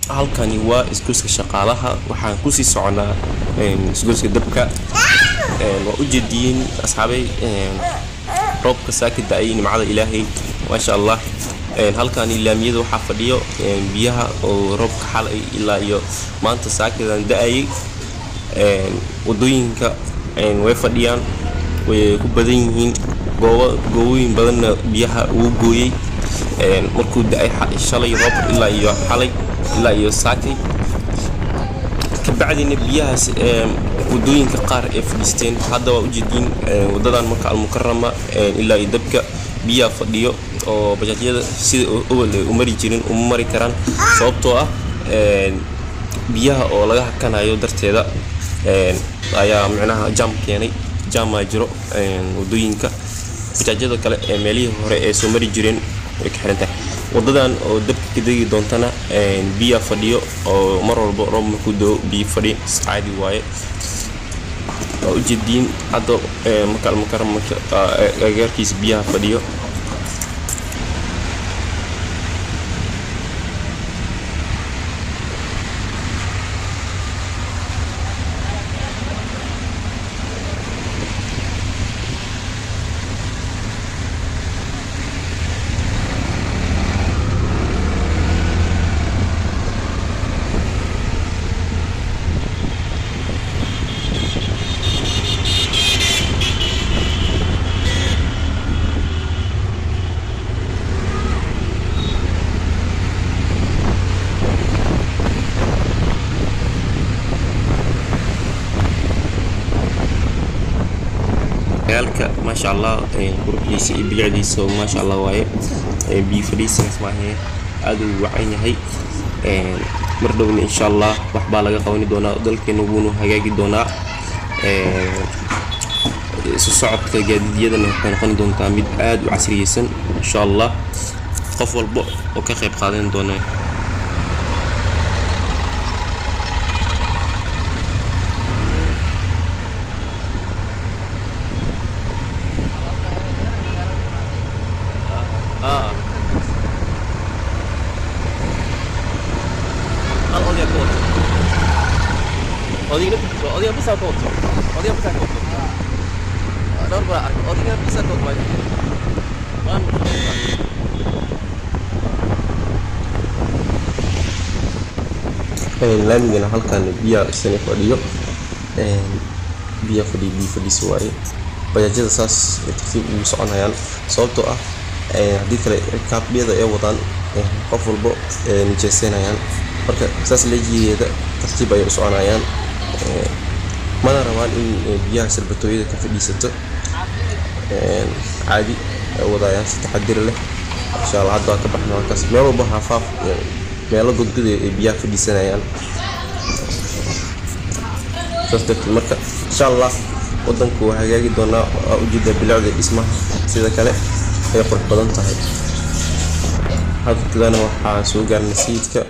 halkani waa isgoyska shaqaalaha waxaan ku sii soconaa isgoyska dabka waa u jeediin asxaabay roobka saakida ay nimcada ilaahay ma sha Allah halkani laamiyada waxa fadhiyo biyaha oo roobka xalay ilaa iyo maanta saakidan da'ay wadooyinka way fadhiyaan way ku badan yihiin gooyin badan biyaha uu gooyay markuu da'ay shalay roob ilaa iyo xalay ilaa iyo saakay kabacdina biyahaas wadooyinka qaar ay fadhisteen hadda waa u jeedin wadadan marka al-mukarrama ilaa iyo dabka biyaha fadhiyo oo bajaajyada sida u mari jirin u mari karaan sababtoo ah biyaha oo laga hakanayo darteeda ayaa macnaha jam keenay jam jiro wadooyinka bajaajyada kale ee meelihii hore ee soo mari jireen way ka xiran tahay wadadan oo dabka ka degi doontana biya fadhiyo oo mar walba roob markuu doo biyo fadhi caadi waaye oo u jeedin hadda marka al-mukarrama agagaarkiisa biyaha fadhiyo ما شاء الله قربيس بلعديس ما شاء الله واي بيفريس اسمه ادو وعين هي مردون ان شاء الله waxba laga qawani doona dalkeena wuuna hagaagi doona socodka gaadiidyadana waxay noqon doontaa mid aad u casriyeysan insha Allah qof walba oo ka qayb qaadan doona Odinga bisa tot. Normal, odinga bisa tot lagi. Laamigana halkan biya isna fadhiyo biya fadhi suwaay bajaajada saas tartiib u soconayaan sababtoo ah hadii kale kaabiyada ay wadaan qof walba nijeesanayaan marka saas leejiyeeda tartiib ay u soconayaan mana rabaan in biyaha sarbatoyada ka fadhiisato caadi wadayaan si taxadir leh insha Allah hadda ka baxnaa kaas meel walba hafaaf meel godgod ee biyaha fadhiisanayaan sababtoo marka insha Allah wadanku waa hagaagi doonaa ujeeda bilowda dhismaha sida kale ay qurux badan tahay hadda waxaa soo gaarnay sayidka